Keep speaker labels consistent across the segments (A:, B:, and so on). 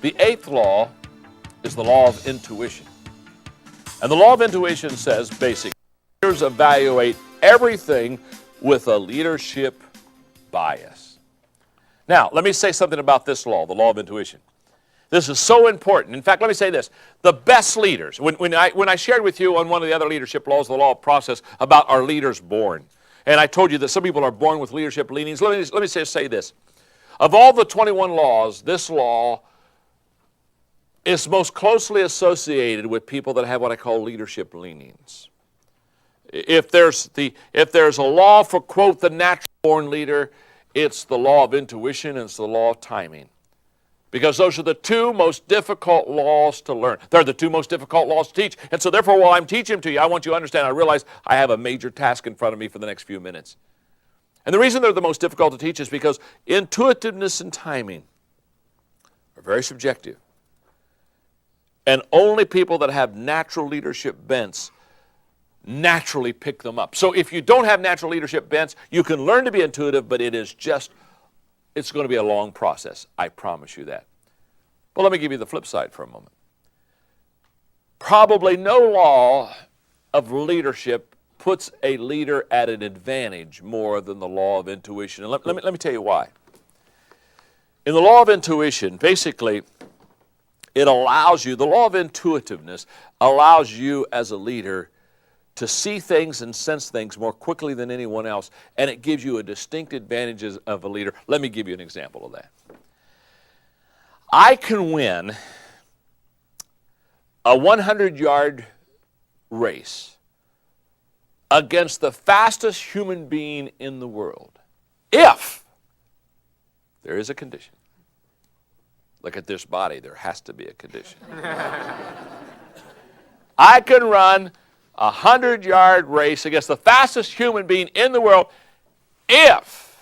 A: The eighth law is the law of intuition. And the law of intuition says basically, leaders evaluate everything with a leadership bias. Now, let me say something about this law, the law of intuition. This is so important. In fact, let me say this. The best leaders, when I shared with you on one of the other leadership laws, the law of process, about our leaders born, and I told you that some people are born with leadership leanings, let me just say this. Of all the 21 laws, this law is most closely associated with people that have what I call leadership leanings. If there's a law for, quote, the natural born leader, it's the law of intuition and it's the law of timing. Because those are the two most difficult laws to learn. They're the two most difficult laws to teach. And so therefore, while I'm teaching them to you, I want you to understand, I realize I have a major task in front of me for the next few minutes. And the reason they're the most difficult to teach is because intuitiveness and timing are very subjective. And only people that have natural leadership bents naturally pick them up. So if you don't have natural leadership bents, you can learn to be intuitive, but it's going to be a long process. I promise you that. But let me give you the flip side for a moment. Probably no law of leadership puts a leader at an advantage more than the law of intuition. And let me tell you why. In the law of intuition, basically, it allows you, the law of intuitiveness allows you as a leader to see things and sense things more quickly than anyone else, and it gives you a distinct advantage of a leader. Let me give you an example of that. I can win a 100-yard race against the fastest human being in the world if there is a condition. Look at this body, there has to be a condition. I can run a 100-yard race against the fastest human being in the world if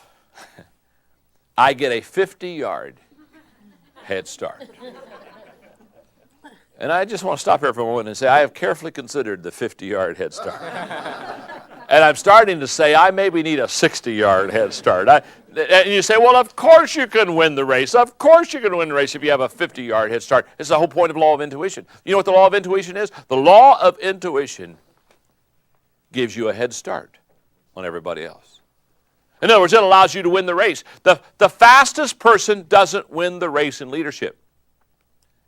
A: I get a 50-yard head start. And I just want to stop here for a moment and say I have carefully considered the 50-yard head start. And I'm starting to say I maybe need a 60-yard head start. And you say, well, of course you can win the race. Of course you can win the race if you have a 50-yard head start. It's the whole point of the law of intuition. You know what the law of intuition is? The law of intuition gives you a head start on everybody else. In other words, it allows you to win the race. The fastest person doesn't win the race in leadership.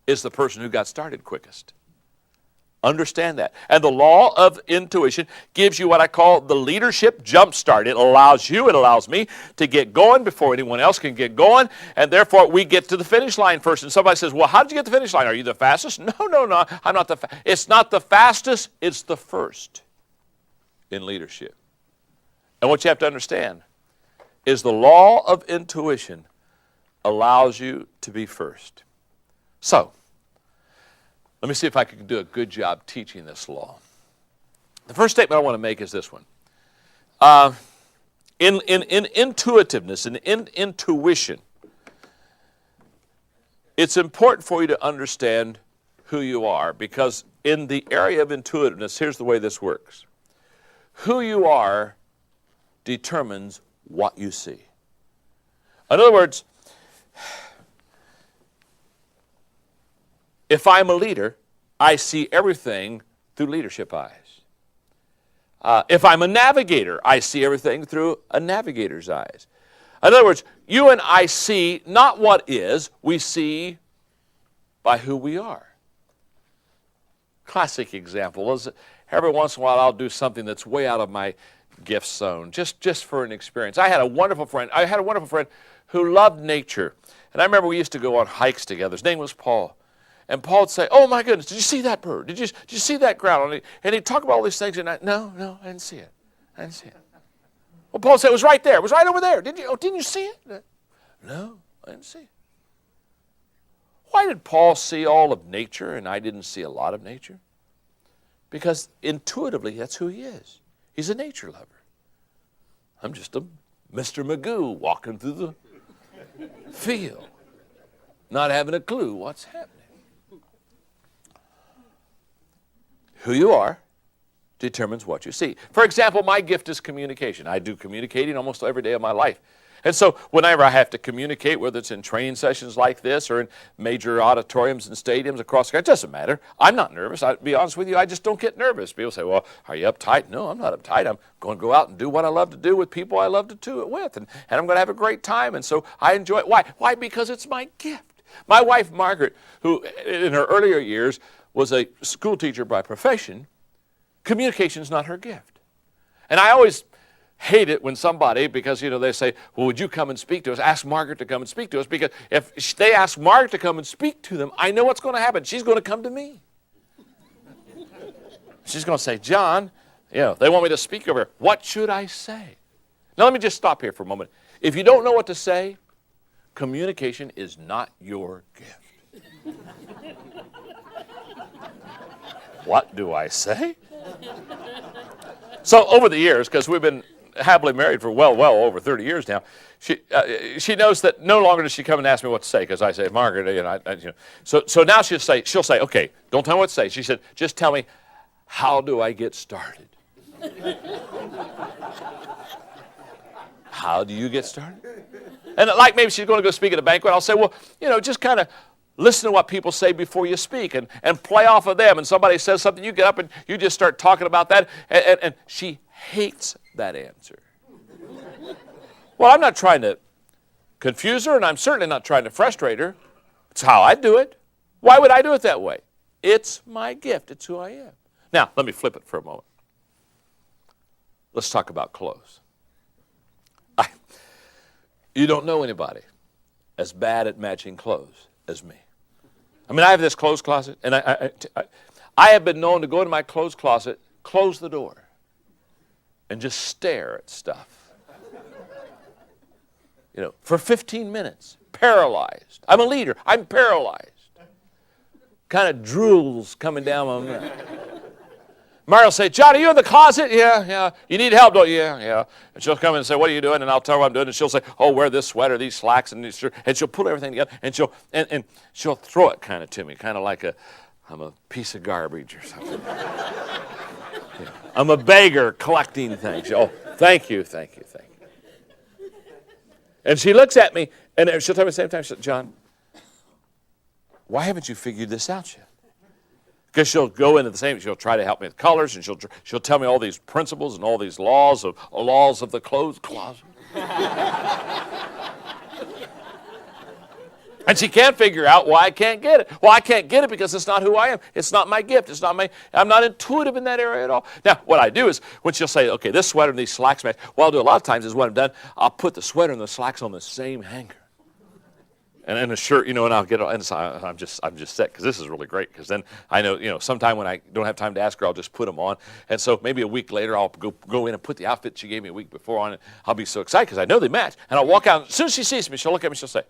A: It's the person who got started quickest. Understand that. And the law of intuition gives you what I call the leadership jump start. It allows you, it allows me to get going before anyone else can get going, and therefore we get to the finish line first. And somebody says, well, how did you get to the finish line? Are you the fastest? No, I'm not the fastest. It's not the fastest, it's the first in leadership. And what you have to understand is the law of intuition allows you to be first. So, let me see if I can do a good job teaching this law. The first statement I want to make is this one. In intuitiveness, in intuition, it's important for you to understand who you are, because in the area of intuitiveness, here's the way this works. Who you are determines what you see. In other words, if I'm a leader, I see everything through leadership eyes. If I'm a navigator, I see everything through a navigator's eyes. In other words, you and I see not what is, we see by who we are. Classic example is every once in a while I'll do something that's way out of my gift zone, just for an experience. I had a wonderful friend who loved nature. And I remember we used to go on hikes together. His name was Paul. And Paul would say, oh my goodness, did you see that bird? Did you see that ground? And he'd talk about all these things, and no, I didn't see it. Well, Paul said, it was right there. It was right over there. Didn't you see it? No, I didn't see it. Why did Paul see all of nature and I didn't see a lot of nature? Because intuitively, that's who he is. He's a nature lover. I'm just a Mr. Magoo walking through the field, not having a clue what's happening. Who you are determines what you see. For example, my gift is communication. I do communicating almost every day of my life. And so whenever I have to communicate, whether it's in training sessions like this or in major auditoriums and stadiums across the country, it doesn't matter. I'm not nervous. I'll be honest with you, I just don't get nervous. People say, well, are you uptight? No, I'm not uptight. I'm going to go out and do what I love to do with people I love to do it with. And I'm going to have a great time. And so I enjoy it. Why? Why? Because it's my gift. My wife, Margaret, who in her earlier years was a school teacher by profession, communication is not her gift. And I always hate it when somebody, because, they say, well, would you come and speak to us? Ask Margaret to come and speak to us, because if they ask Margaret to come and speak to them, I know what's going to happen. She's going to come to me. She's going to say, John, they want me to speak over here. What should I say? Now, let me just stop here for a moment. If you don't know what to say, communication is not your gift. What do I say? So over the years, because we've been happily married for well over 30 years now, she knows that no longer does she come and ask me what to say, because I say, Margaret, So now she'll say, okay, don't tell me what to say. She said, just tell me, how do I get started? How do you get started? And like maybe she's going to go speak at a banquet, I'll say, well, just kind of listen to what people say before you speak and play off of them. And somebody says something, you get up and you just start talking about that. And she hates that answer. Well, I'm not trying to confuse her, and I'm certainly not trying to frustrate her. It's how I do it. Why would I do it that way? It's my gift. It's who I am. Now, let me flip it for a moment. Let's talk about clothes. You don't know anybody as bad at matching clothes as me. I have this clothes closet, and I have been known to go into my clothes closet, close the door, and just stare at stuff. For 15 minutes, paralyzed. I'm a leader. I'm paralyzed. Kind of drools coming down my mouth. Mary will say, John, are you in the closet? Yeah. You need help, don't you? Yeah. And she'll come in and say, what are you doing? And I'll tell her what I'm doing. And she'll say, oh, wear this sweater, these slacks, and these shirts. And she'll pull everything together. And she'll throw it kind of to me, kind of like I'm a piece of garbage or something. I'm a beggar collecting things. Oh, thank you. And she looks at me, and she'll tell me at the same time, she said, John, why haven't you figured this out yet? Because she'll go into the same, she'll try to help me with colors, and she'll tell me all these principles and all these laws of the clothes closet. And she can't figure out why I can't get it. Well, I can't get it because it's not who I am. It's not my gift. I'm not intuitive in that area at all. Now, what I do is, when she'll say, okay, this sweater and these slacks match, what I'll do a lot of times is what I've done, I'll put the sweater and the slacks on the same hanger. And a shirt, and I'll get it, and I'm just set, because this is really great, because then I know, sometime when I don't have time to ask her, I'll just put them on. And so maybe a week later, I'll go in and put the outfit she gave me a week before on, and I'll be so excited, because I know they match. And I'll walk out, and as soon as she sees me, she'll look at me, she'll say,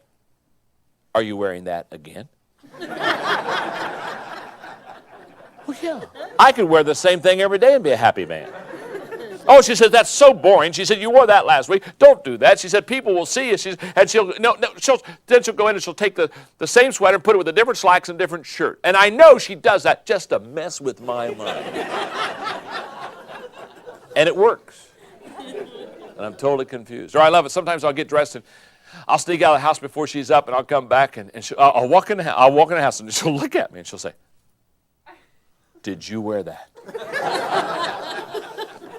A: are you wearing that again? Well, yeah. I could wear the same thing every day and be a happy man. Oh, she said, that's so boring. She said, you wore that last week. Don't do that. She said, people will see you. Then she'll go in and she'll take the same sweater and put it with the different slacks and different shirt. And I know she does that just to mess with my mind. And it works. And I'm totally confused. Or I love it. Sometimes I'll get dressed and I'll sneak out of the house before she's up, and I'll come back and I'll walk in the house and she'll look at me and she'll say, did you wear that?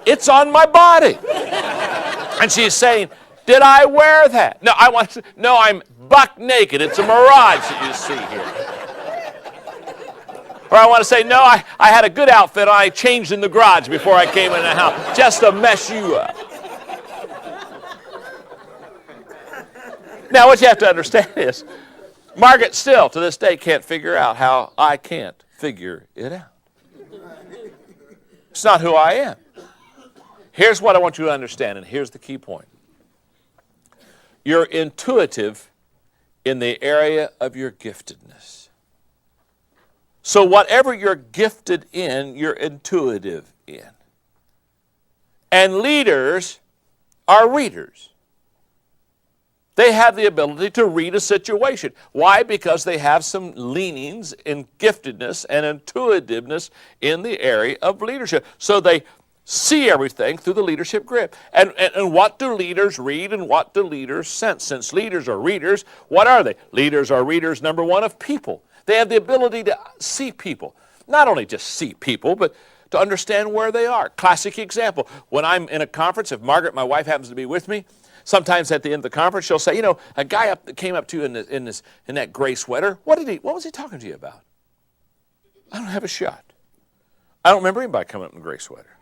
A: It's on my body. And she's saying, did I wear that? No, I'm buck naked. It's a mirage that you see here. Or I want to say, no, I had a good outfit. I changed in the garage before I came in the house just to mess you up. Now, what you have to understand is, Margaret still, to this day, can't figure out how I can't figure it out. It's not who I am. Here's what I want you to understand, and here's the key point. You're intuitive in the area of your giftedness. So whatever you're gifted in, you're intuitive in. And leaders are readers. They have the ability to read a situation. Why? Because they have some leanings in giftedness and intuitiveness in the area of leadership. So they see everything through the leadership grip. And what do leaders read and what do leaders sense? Since leaders are readers, what are they? Leaders are readers, number one, of people. They have the ability to see people. Not only just see people, but to understand where they are. Classic example, when I'm in a conference, if Margaret, my wife, happens to be with me, sometimes at the end of the conference, she'll say, a guy came up to you in that gray sweater. What was he talking to you about? I don't have a shot. I don't remember anybody coming up in a gray sweater.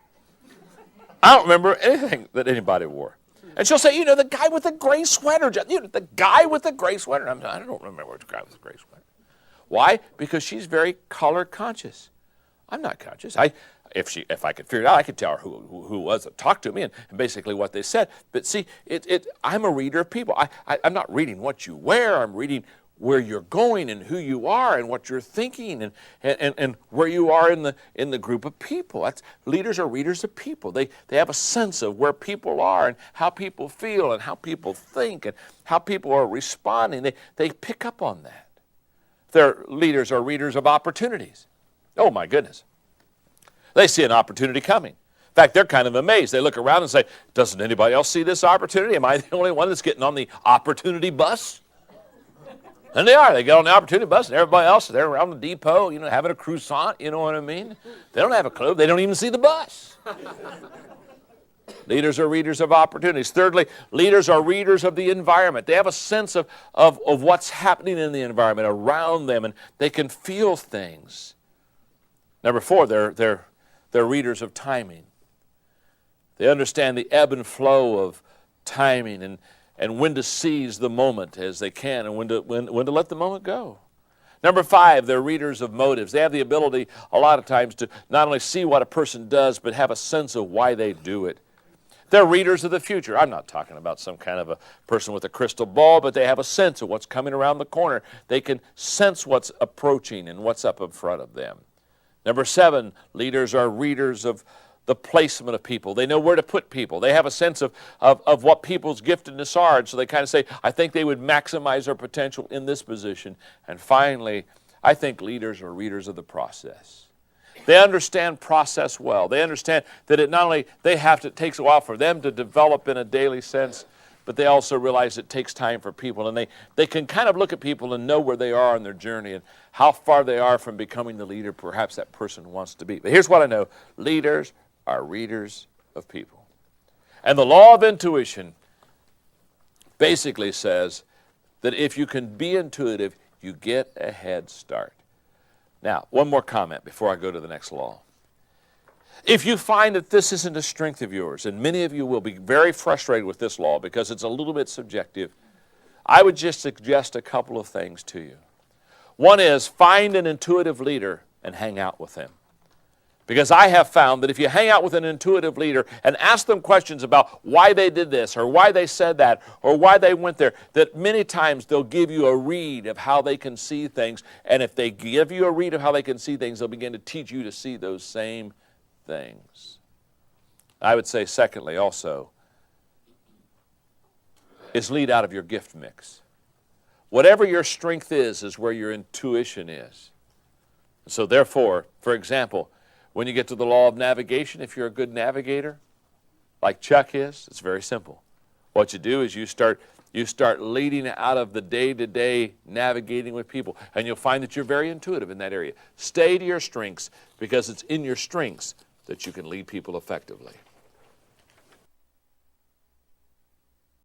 A: I don't remember anything that anybody wore. And she'll say, the guy with the gray sweater. The guy with the gray sweater. I don't remember the guy with the gray sweater. Why? Because she's very color conscious. I'm not conscious. If I could figure it out, I could tell her who was that talked to me and basically what they said. But see, I'm a reader of people. I'm not reading what you wear. I'm reading where you're going and who you are and what you're thinking and where you are in the group of people. Leaders are readers of people. They have a sense of where people are and how people feel and how people think and how people are responding. They pick up on that. Their leaders are readers of opportunities. Oh my goodness. They see an opportunity coming. In fact, they're kind of amazed. They look around and say, doesn't anybody else see this opportunity? Am I the only one that's getting on the opportunity bus? And they are. They get on the opportunity bus, and everybody else, they're around the depot, having a croissant, you know what I mean? They don't have a clue. They don't even see the bus. Leaders are readers of opportunities. Thirdly, leaders are readers of the environment. They have a sense of what's happening in the environment around them, and they can feel things. Number four, they're readers of timing. They understand the ebb and flow of timing and when to seize the moment as they can and when to let the moment go. Number five, they're readers of motives. They have the ability a lot of times to not only see what a person does, but have a sense of why they do it. They're readers of the future. I'm not talking about some kind of a person with a crystal ball, but they have a sense of what's coming around the corner. They can sense what's approaching and what's up in front of them. Number seven, leaders are readers of the placement of people. They know where to put people. They have a sense of what people's giftedness are, and so they kind of say, I think they would maximize their potential in this position. And finally, I think leaders are readers of the process. They understand process well. They understand that it not only it takes a while for them to develop in a daily sense, but they also realize it takes time for people. And they can kind of look at people and know where they are on their journey and how far they are from becoming the leader perhaps that person wants to be. But here's what I know. Leaders are readers of people. And the law of intuition basically says that if you can be intuitive, you get a head start. Now, one more comment before I go to the next law. If you find that this isn't a strength of yours, and many of you will be very frustrated with this law because it's a little bit subjective, I would just suggest a couple of things to you. One is find an intuitive leader and hang out with them. Because I have found that if you hang out with an intuitive leader and ask them questions about why they did this or why they said that or why they went there, that many times they'll give you a read of how they can see things. And if they give you a read of how they can see things, they'll begin to teach you to see those same things. I would say, secondly, also, is lead out of your gift mix. Whatever your strength is where your intuition is. So therefore, for example, when you get to the law of navigation, if you're a good navigator, like Chuck is, it's very simple. What you do is you start leading out of the day-to-day navigating with people, and you'll find that you're very intuitive in that area. Stay to your strengths, because it's in your strengths that you can lead people effectively.